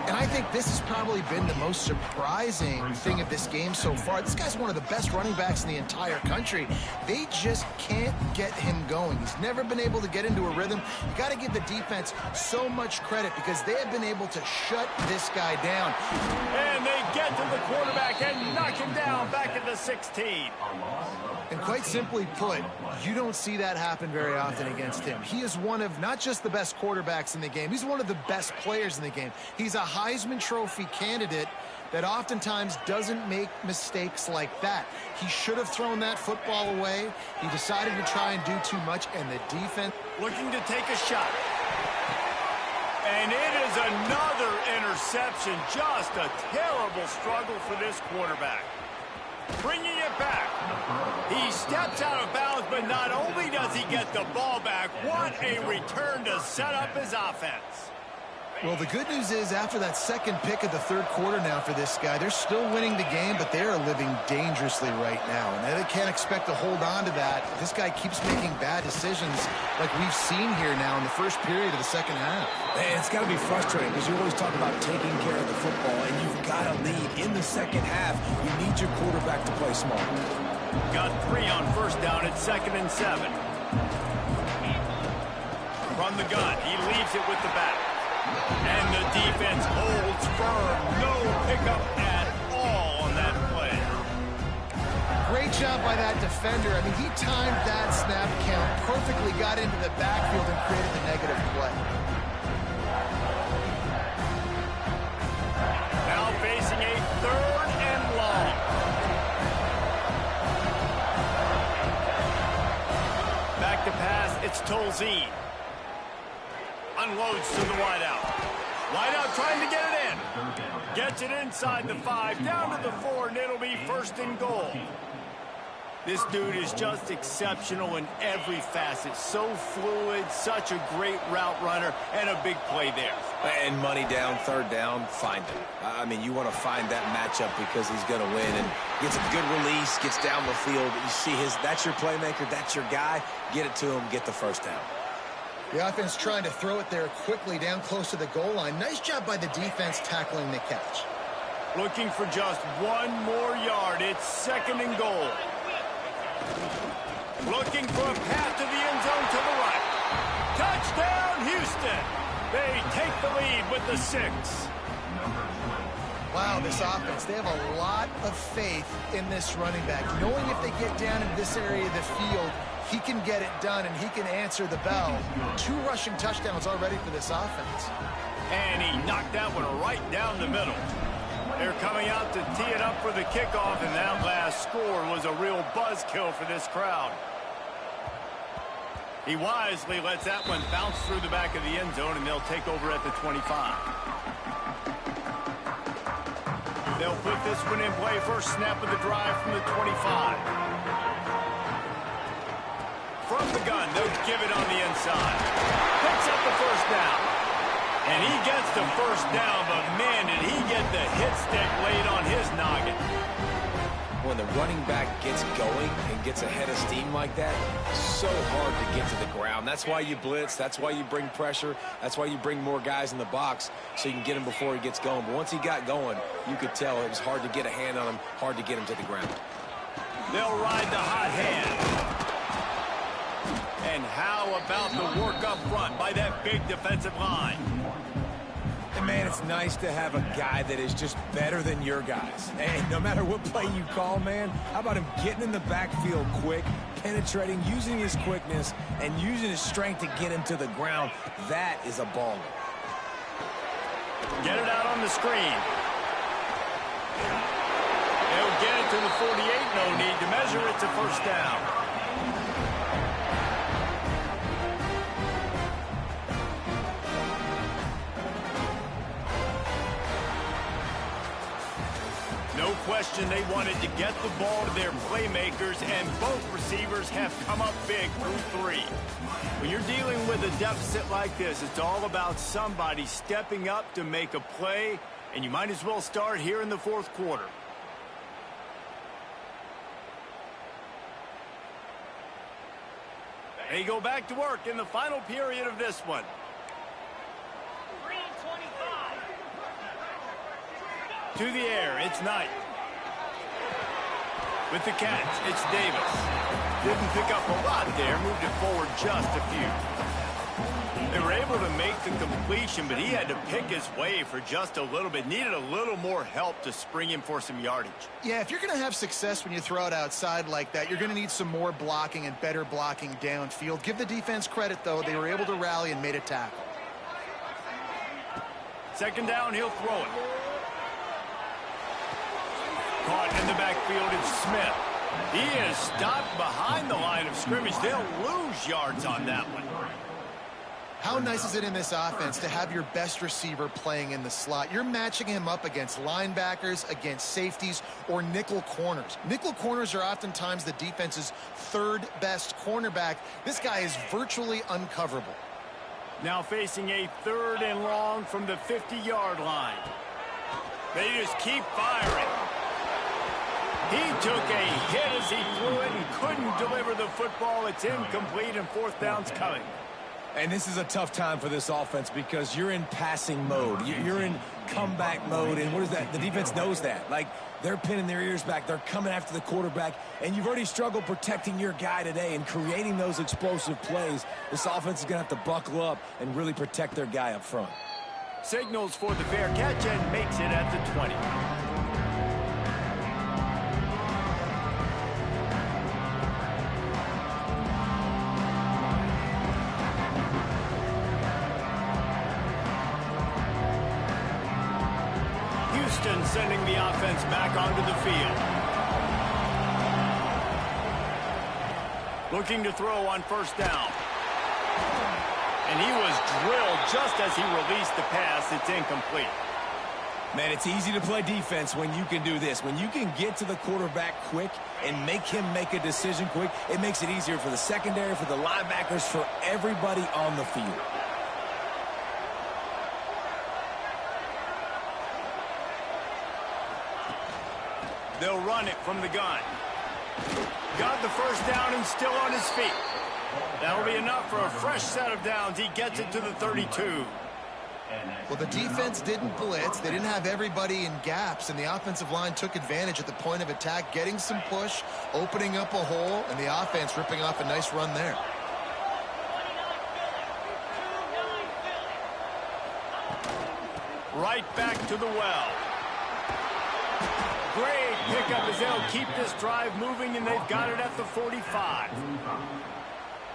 And I think this has probably been the most surprising thing of this game so far. This guy's one of the best running backs in the entire country. They just can't get him going. He's never been able to get into a rhythm. You got to give the defense so much credit because they have been able to shut this guy down. And they get to the quarterback and knock him down back at the 16. And quite simply put, you don't see that happen very often against him. He is one of not just the best quarterbacks in the game, he's one of the best players in the game. He's a Heisman Trophy candidate that oftentimes doesn't make mistakes like that. He should have thrown that football away. He decided to try and do too much, and the defense looking to take a shot. And it is another interception. Just a terrible struggle for this quarterback. Bringing it back. He steps out of bounds, but not only does he get the ball back, what a return to set up his offense. Well, the good news is after that second pick of the third quarter now for this guy, they're still winning the game, but they are living dangerously right now. And they can't expect to hold on to that. This guy keeps making bad decisions like we've seen here now in the first period of the second half. Man, it's got to be frustrating because you always talk about taking care of the football, and you've got to lead in the second half. You need your quarterback to play smart. Got 3 on first down at 2nd and 7. From the gun, he leaves it with the back. And the defense holds firm. No pickup at all on that play. Great job by that defender. I mean, he timed that snap count perfectly, got into the backfield and created the negative play. Now facing a 3rd and long. Back to pass, it's Tolzien. Unloads to the wideout. Wideout trying to get it in. Gets it inside the 5, down to the 4, and it'll be 1st and goal. This dude is just exceptional in every facet. So fluid, such a great route runner, and a big play there. And money down, 3rd down, find him. I mean, you want to find that matchup because he's going to win. And gets a good release, gets down the field. You see that's your playmaker, that's your guy. Get it to him, get the 1st down. The offense trying to throw it there quickly down close to the goal line. Nice job by the defense tackling the catch. Looking for just 1 more yard. It's 2nd and goal. Looking for a path to the end zone to the right. Touchdown, Houston. They take the lead with the 6. Wow, this offense, they have a lot of faith in this running back. Knowing if they get down in this area of the field, he can get it done and he can answer the bell. 2 rushing touchdowns already for this offense. And he knocked that one right down the middle. They're coming out to tee it up for the kickoff, and that last score was a real buzzkill for this crowd. He wisely lets that one bounce through the back of the end zone, and they'll take over at the 25. They'll put this one in play. First snap of the drive from the 25. From the gun, they'll give it on the inside. Picks up the 1st down. And he gets the 1st down, but man, did he get the hit stick laid on his noggin. When the running back gets going and gets ahead of steam like that, so hard to get to the ground. That's why you blitz. That's why you bring pressure. That's why you bring more guys in the box so you can get him before he gets going. But once he got going, you could tell it was hard to get a hand on him, hard to get him to the ground. They'll ride the hot hand. And how about the work up front by that big defensive line? And man, it's nice to have a guy that is just better than your guys. And no matter what play you call, man, how about him getting in the backfield quick, penetrating, using his quickness, and using his strength to get him to the ground? That is a baller. Get it out on the screen. They'll get it to the 48. No need to measure. It's a 1st down. No question they wanted to get the ball to their playmakers, and both receivers have come up big through 3. When you're dealing with a deficit like this, it's all about somebody stepping up to make a play, and you might as well start here in the 4th quarter. They go back to work in the final period of this one. To the air, it's Knight. With the catch, it's Davis. Didn't pick up a lot there, moved it forward just a few. They were able to make the completion, but he had to pick his way for just a little bit. Needed a little more help to spring him for some yardage. Yeah, if you're going to have success when you throw it outside like that, you're going to need some more blocking and better blocking downfield. Give the defense credit, though. They were able to rally and made a tackle. Second down, he'll throw it. Caught in the backfield, it's Smith. He is stopped behind the line of scrimmage. They'll lose yards on that one. How nice is it in this offense to have your best receiver playing in the slot? You're matching him up against linebackers, against safeties, or nickel corners. Nickel corners are oftentimes the defense's third best cornerback. This guy is virtually uncoverable. Now facing a 3rd and long from the 50-yard line. They just keep firing. He took a hit as he threw it and couldn't deliver the football. It's incomplete and 4th down's coming. And this is a tough time for this offense because you're in passing mode. You're in comeback mode, and what is that? The defense knows that. Like, they're pinning their ears back. They're coming after the quarterback, and you've already struggled protecting your guy today and creating those explosive plays. This offense is going to have to buckle up and really protect their guy up front. Signals for the fair catch and makes it at the 20. Sending the offense back onto the field. Looking to throw on 1st down. And he was drilled just as he released the pass. It's incomplete. Man, it's easy to play defense when you can do this. When you can get to the quarterback quick and make him make a decision quick, it makes it easier for the secondary, for the linebackers, for everybody on the field. They'll run it from the gun. Got the 1st down and still on his feet. That'll be enough for a fresh set of downs. He gets it to the 32. Well, the defense didn't blitz. They didn't have everybody in gaps, and the offensive line took advantage at the point of attack, getting some push, opening up a hole, and the offense ripping off a nice run there. Right back to the well. Great pickup as they'll keep this drive moving, and they've got it at the 45.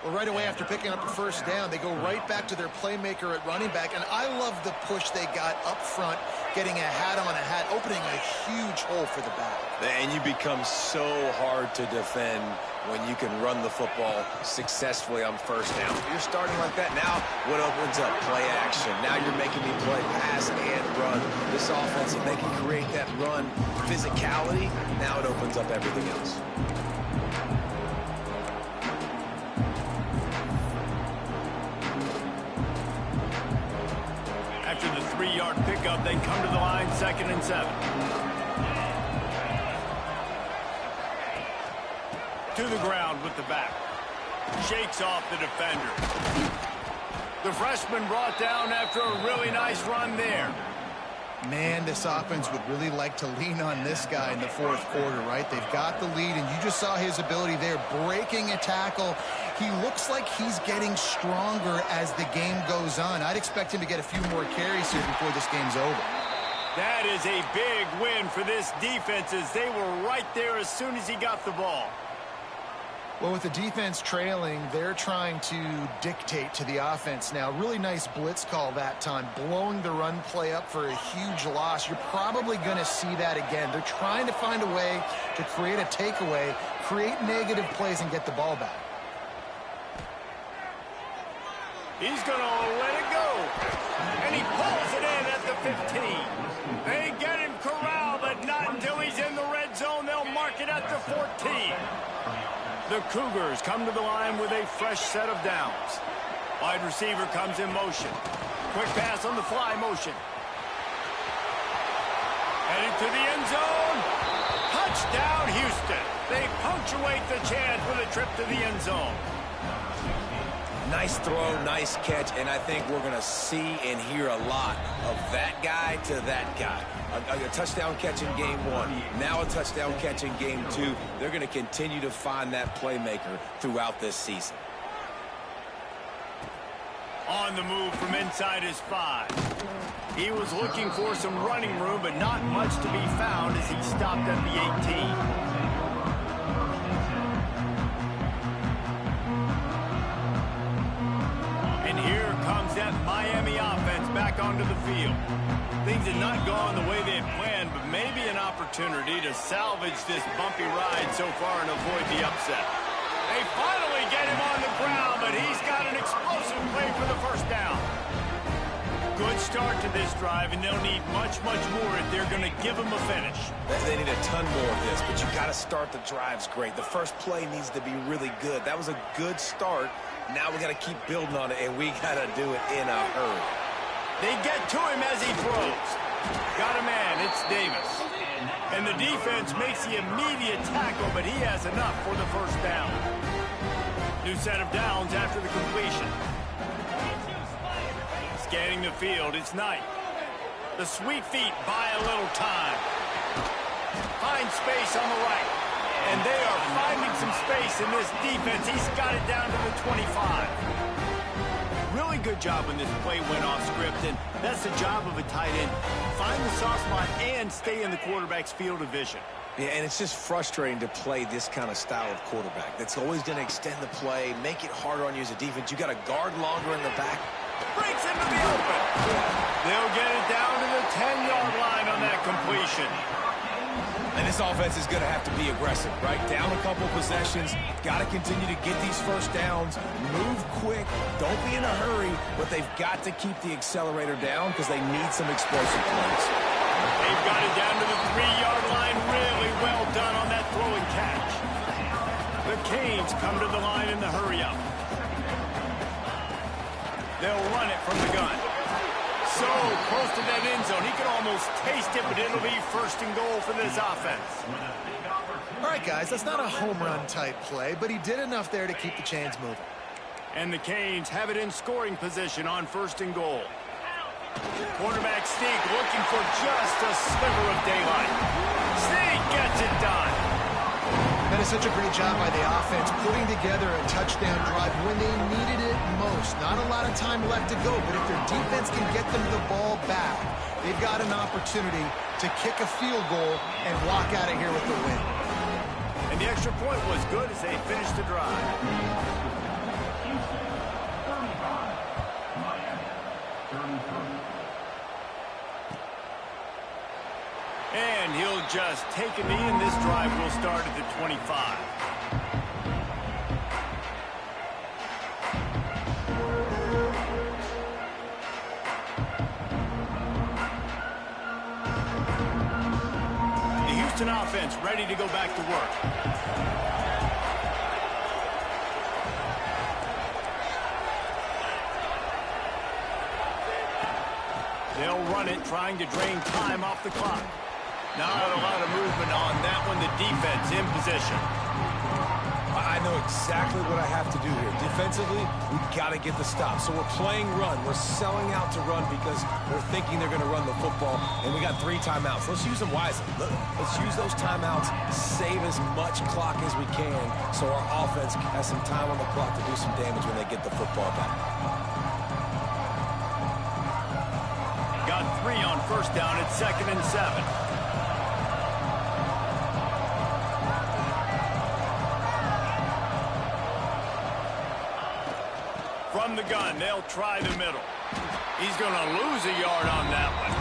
Well, right away after picking up a 1st down, they go right back to their playmaker at running back, and I love the push they got up front, getting a hat on a hat, opening a huge hole for the back. And you become so hard to defend when you can run the football successfully on 1st down. You're starting like that. Now what opens up? Play action. Now you're making me play pass and run. This offense, if they can create that run physicality, now it opens up everything else. After the 3-yard pickup, they come to the line, 2nd and 7. To the ground with the back. Shakes off the defender. The freshman brought down after a really nice run there. Man, this offense would really like to lean on this guy in the 4th quarter, right? They've got the lead, and you just saw his ability there, breaking a tackle. He looks like he's getting stronger as the game goes on. I'd expect him to get a few more carries here before this game's over. That is a big win for this defense, as they were right there as soon as he got the ball. Well, with the defense trailing, they're trying to dictate to the offense now. Really nice blitz call that time, blowing the run play up for a huge loss. You're probably going to see that again. They're trying to find a way to create a takeaway, create negative plays, and get the ball back. He's going to let it go. And he pulls it in at the 15. They get him corralled, but not until he's in the red zone. They'll mark it at the 14. The Cougars come to the line with a fresh set of downs. Wide receiver comes in motion. Quick pass on the fly motion. Headed to the end zone. Touchdown, Houston. They punctuate the chance with a trip to the end zone. Nice throw, nice catch, and I think we're going to see and hear a lot of that guy to that guy. A touchdown catch in game 1, now a touchdown catch in game 2. They're going to continue to find that playmaker throughout this season. On the move from inside his 5. He was looking for some running room, but not much to be found as he stopped at the 18. And here comes that Miami offense back onto the field. Things had not gone the way they had planned, but maybe an opportunity to salvage this bumpy ride so far and avoid the upset. They finally get him on the ground, but he's got an explosive play for the first down. Good start to this drive, and they'll need much, much more if they're going to give him a finish. They need a ton more of this, but you got to start the drives great. The first play needs to be really good. That was a good start. Now we got to keep building on it, and we got to do it in a hurry. They get to him as he throws. Got a man, it's Davis. And the defense makes the immediate tackle, but he has enough for the first down. New set of downs after the completion. Scanning the field, it's Knight. The sweet feet buy a little time. Find space on the right. And they are finding some space in this defense. He's got it down to the 25. Really good job when this play went off script, and that's the job of a tight end. Find the soft spot and stay in the quarterback's field of vision. Yeah, and it's just frustrating to play this kind of style of quarterback. That's always going to extend the play, make it harder on you as a defense. You got to guard longer in the back. Breaks into the open. They'll get it down to the 10-yard line on that completion. And this offense is going to have to be aggressive, right? Down a couple possessions. Got to continue to get these first downs. Move quick. Don't be in a hurry. But they've got to keep the accelerator down because they need some explosive plays. They've got it down to the 3-yard line. Really well done on that throw and catch. The Canes come to the line in the hurry-up. They'll run it from the gun. So close to that end zone. He can almost taste it, but it'll be first and goal for this offense. All right, guys, that's not a home run type play, but he did enough there to keep the chains moving. And the Canes have it in scoring position on first and goal. Quarterback Sneak looking for just a sliver of daylight. Sneak gets it done. That is such a great job by the offense, putting together a touchdown drive when they needed it most. Not a lot of time left to go, but if their defense can get them the ball back, they've got an opportunity to kick a field goal and walk out of here with the win. And the extra point was good as they finished the drive. And he'll just take a knee, and this drive will start at the 25. The Houston offense ready to go back to work. They'll run it, trying to drain time off the clock. Not a lot of movement on that one. The defense in position. I know exactly what I have to do here. Defensively, we've got to get the stop. So we're playing run. We're selling out to run because we're thinking they're going to run the football, and we got 3 timeouts. Let's use them wisely. Let's use those timeouts, save as much clock as we can so our offense has some time on the clock to do some damage when they get the football back. Got 3 on first down at 2nd and 7. From the gun, they'll try the middle. He's going to lose a yard on that one.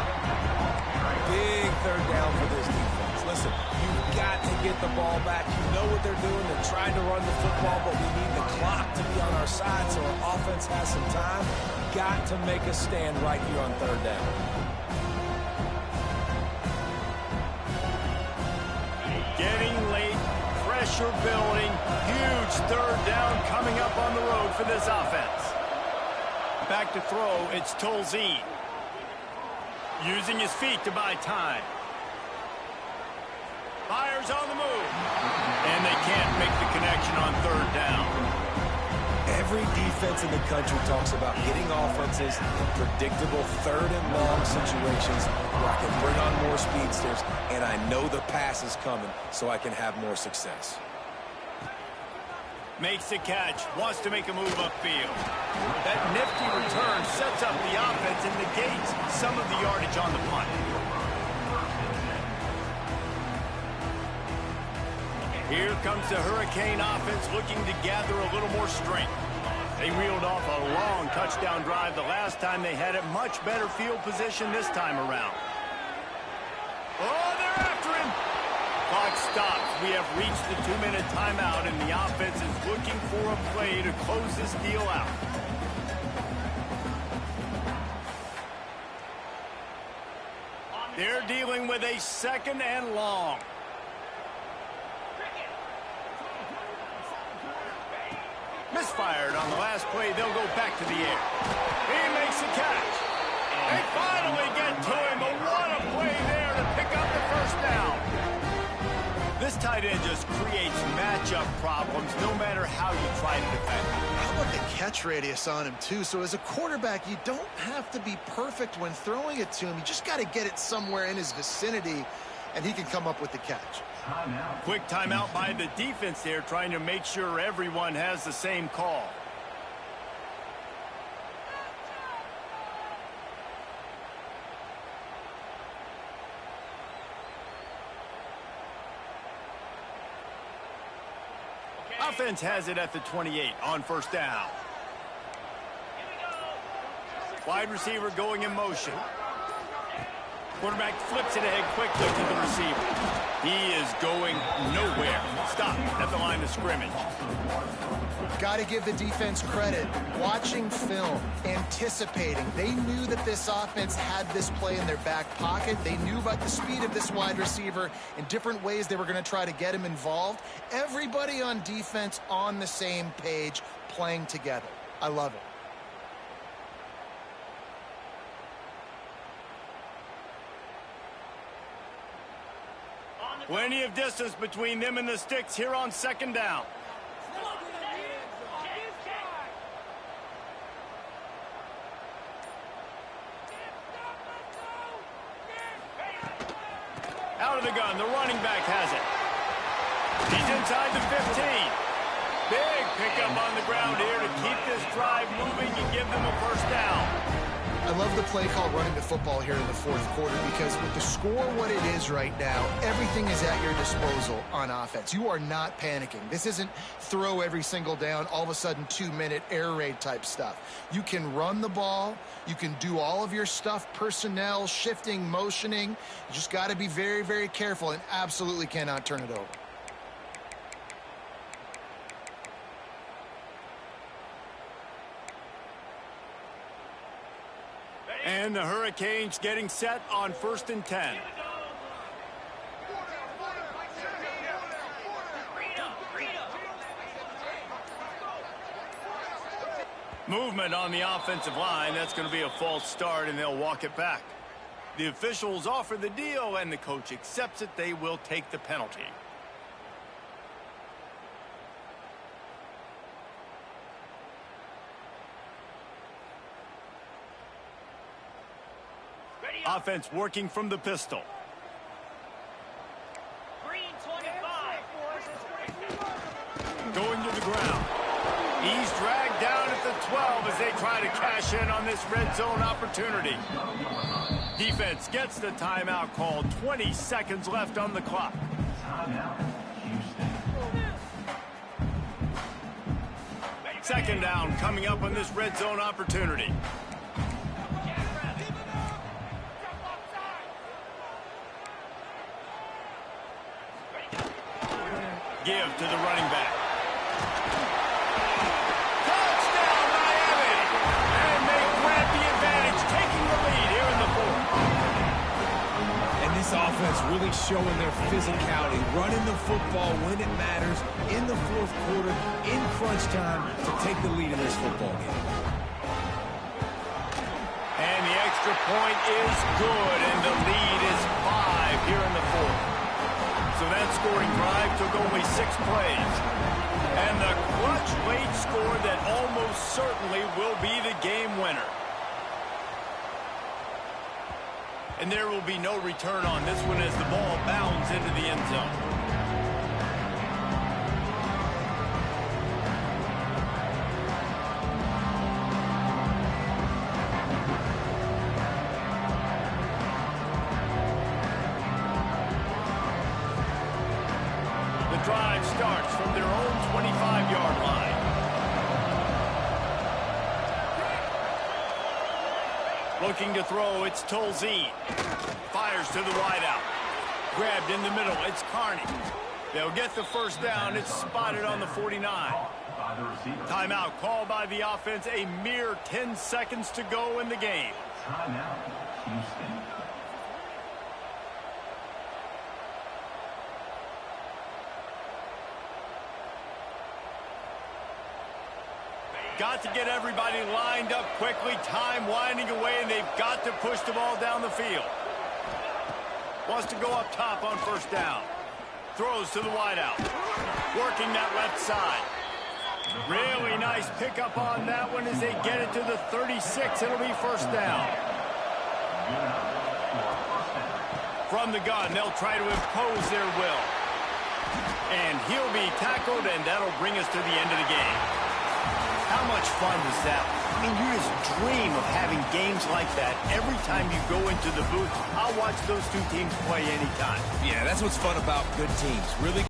Big third down for this defense. Listen, you've got to get the ball back. You know what they're doing. They're trying to run the football, but we need the clock to be on our side so our offense has some time. Got to make a stand right here on third down. Getting late, pressure building, huge third down coming up on the road for this offense. Back to throw, it's Tolzien. Using his feet to buy time. Fires on the move. And they can't make the connection on third down. Every defense in the country talks about getting offenses in predictable third and long situations where I can bring on more speedsters and I know the pass is coming so I can have more success. Makes the catch, wants to make a move upfield. That nifty return sets up the offense and negates some of the yardage on the punt. Here comes the Hurricane offense looking to gather a little more strength. They reeled off a long touchdown drive the last time they had it. Much better field position this time around. Oh, they're after him. Clock stops. We have reached the 2-minute timeout, and the offense is looking for a play to close this deal out. They're dealing with a 2nd and long. Misfired on the last play. They'll go back to the air. He makes the catch. They finally get to him, but what a play there to pick up the first down. This tight end just creates matchup problems no matter how you try to defend him. How about the catch radius on him, too? So as a quarterback, you don't have to be perfect when throwing it to him. You just got to get it somewhere in his vicinity, and he can come up with the catch. Quick timeout by the defense there, trying to make sure everyone has the same call. Offense has it at the 28 on first down. Wide receiver going in motion. Quarterback flips it ahead quickly to the receiver. He is going nowhere. Stop at the line of scrimmage. Got to give the defense credit. Watching film, anticipating. They knew that this offense had this play in their back pocket. They knew about the speed of this wide receiver in different ways they were going to try to get him involved. Everybody on defense on the same page, playing together. I love it. Plenty of distance between them and the sticks here on 2nd down. Out of the gun, the running back has it. He's inside the 15. Big pickup on the ground here to keep this drive moving and give them a first down. I love the play call running the football here in the 4th quarter because with the score what it is right now, everything is at your disposal on offense. You are not panicking. This isn't throw every single down, all of a sudden 2-minute air raid type stuff. You can run the ball. You can do all of your stuff, personnel, shifting, motioning. You just got to be very, very careful and absolutely cannot turn it over. And the Hurricanes getting set on 1st and 10. Movement on the offensive line. That's going to be a false start, and they'll walk it back. The officials offer the deal, and the coach accepts it. They will take the penalty. Offense working from the pistol. Green 25. Going to the ground. He's dragged down at the 12 as they try to cash in on this red zone opportunity. Defense gets the timeout called. 20 seconds left on the clock. Second down coming up on this red zone opportunity. Give to the running back. Touchdown, Miami! And they grab the advantage, taking the lead here in the 4th. And this offense really showing their physicality, running the football when it matters, in the 4th quarter, in crunch time, to take the lead in this football game. And the extra point is good, and the lead is 5 here in the 4th. So that scoring drive took only 6 plays. And the clutch late score that almost certainly will be the game winner. And there will be no return on this one as the ball bounds into the end zone. drive starts from their own 25-yard line. Looking to throw, it's Tolzien. Fires to the wideout. Grabbed in the middle, it's Carney. They'll get the first down. It's spotted on the 49. Timeout called by the offense. A mere 10 seconds to go in the game. Timeout, Houston. Got to get everybody lined up quickly. Time winding away, and they've got to push the ball down the field. Wants to go up top on first down. Throws to the wideout. Working that left side. Really nice pickup on that one as they get it to the 36. It'll be first down. From the gun, they'll try to impose their will. And he'll be tackled, and that'll bring us to the end of the game. How much fun was that? I mean, you just dream of having games like that every time you go into the booth. I'll watch those two teams play anytime. Yeah, that's what's fun about good teams. Really